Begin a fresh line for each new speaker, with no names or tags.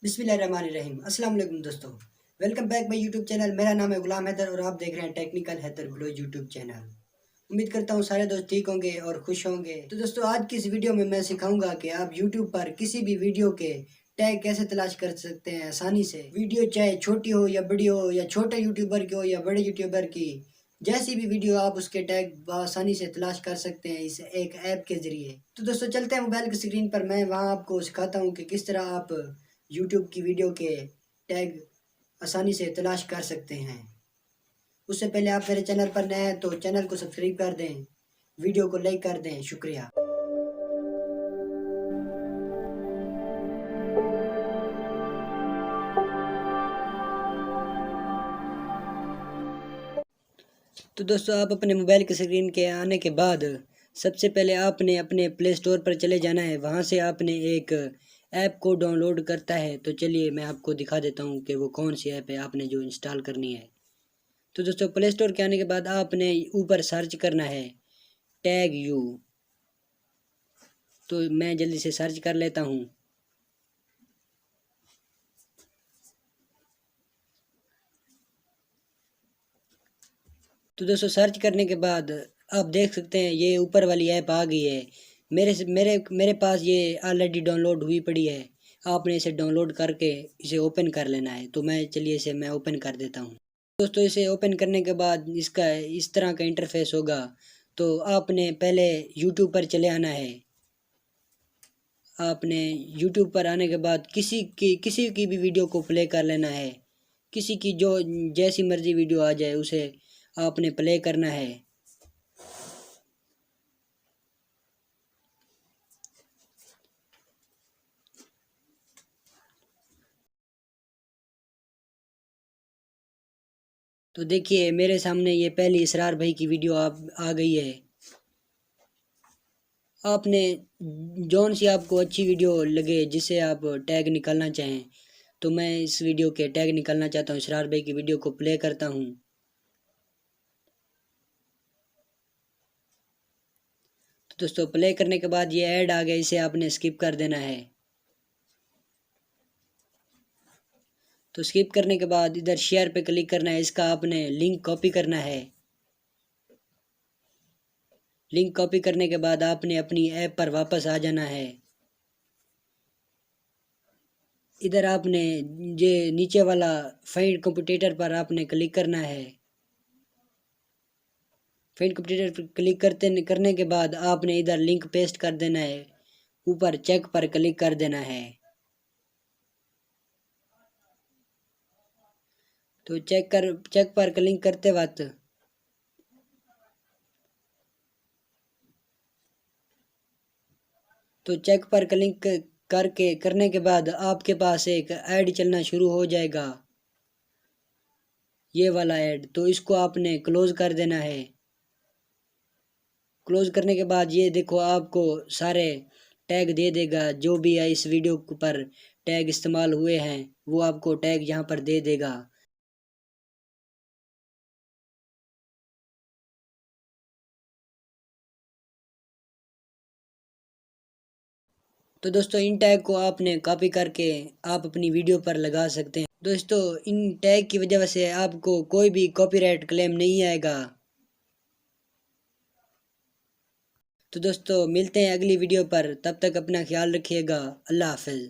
बिस्मिल्लाहिर्रहमानिर्रहीम। अस्सलाम वालेकुम दोस्तों, welcome back my YouTube channel. मेरा नाम है गुलाम हैदर और आप देख रहे हैं technical Haidar blog YouTube channel. उम्मीद करता हूँ सारे दोस्त ठीक होंगे और खुश होंगे। तो दोस्तों, आज की इस वीडियो में मैं सिखाऊंगा कि आप यूट्यूब पर किसी भी वीडियो के टैग कैसे तलाश कर सकते हैं आसानी से। वीडियो चाहे छोटी हो या बड़ी हो, या छोटे यूट्यूबर की हो या बड़े यूट्यूबर की, जैसी भी वीडियो आप उसके टैग आसानी से तलाश कर सकते हैं इस एक ऐप के जरिए। तो दोस्तों, चलते हैं मोबाइल की स्क्रीन पर। मैं वहाँ आपको सिखाता हूँ कि किस तरह आप यूट्यूब की वीडियो के टैग आसानी से तलाश कर सकते हैं। उससे पहले आप मेरे चैनल पर नए हैं तो चैनल को सब्सक्राइब कर दें, वीडियो को लाइक कर दें। शुक्रिया। तो दोस्तों, आप अपने मोबाइल की स्क्रीन के आने के बाद सबसे पहले आपने अपने प्ले स्टोर पर चले जाना है। वहाँ से आपने एक ऐप को डाउनलोड करता है। तो चलिए मैं आपको दिखा देता हूँ कि वो कौन सी ऐप है आपने जो इंस्टॉल करनी है। तो दोस्तों, प्ले स्टोर के आने के बाद आपने ऊपर सर्च करना है टैग यू। तो मैं जल्दी से सर्च कर लेता हूँ। तो दोस्तों, सर्च करने के बाद आप देख सकते हैं ये ऊपर वाली ऐप आ गई है। मेरे पास ये ऑलरेडी डाउनलोड हुई पड़ी है। आपने इसे डाउनलोड करके इसे ओपन कर लेना है। तो चलिए इसे मैं ओपन कर देता हूँ। दोस्तों, इसे ओपन करने के बाद इसका इस तरह का इंटरफेस होगा। तो आपने पहले यूट्यूब पर चले आना है। आपने यूट्यूब पर आने के बाद किसी की भी वीडियो को प्ले कर लेना है। किसी की जो जैसी मर्जी वीडियो आ जाए उसे आपने प्ले करना है। तो देखिए मेरे सामने ये पहली इसरार भाई की वीडियो आ गई है। आपने जौन सी आपको अच्छी वीडियो लगे जिसे आप टैग निकालना चाहें, तो मैं इस वीडियो के टैग निकालना चाहता हूँ। इसरार भाई की वीडियो को प्ले करता हूँ। तो दोस्तों, प्ले करने के बाद ये ऐड आ गया, इसे आपने स्किप कर देना है। तो स्किप करने के बाद इधर शेयर पे क्लिक करना है। इसका आपने लिंक कॉपी करना है। लिंक कॉपी करने के बाद आपने अपनी ऐप पर वापस आ जाना है। इधर आपने ये नीचे वाला फाइंड कंप्यूटर पर आपने क्लिक करना है। फाइंड कंप्यूटर पर क्लिक करने के बाद आपने इधर लिंक पेस्ट कर देना है। ऊपर चेक पर क्लिक कर देना है। तो चेक पर क्लिक करते वक्त तो चेक पर क्लिक करने के बाद आपके पास एक ऐड चलना शुरू हो जाएगा, ये वाला ऐड। तो इसको आपने क्लोज कर देना है। क्लोज करने के बाद ये देखो आपको सारे टैग दे देगा। जो भी है इस वीडियो पर टैग इस्तेमाल हुए हैं वो आपको टैग यहाँ पर दे देगा। तो दोस्तों, इन टैग को आपने कॉपी करके आप अपनी वीडियो पर लगा सकते हैं। दोस्तों, इन टैग की वजह से आपको कोई भी कॉपीराइट क्लेम नहीं आएगा। तो दोस्तों, मिलते हैं अगली वीडियो पर। तब तक अपना ख्याल रखिएगा। अल्लाह हाफ़िज़।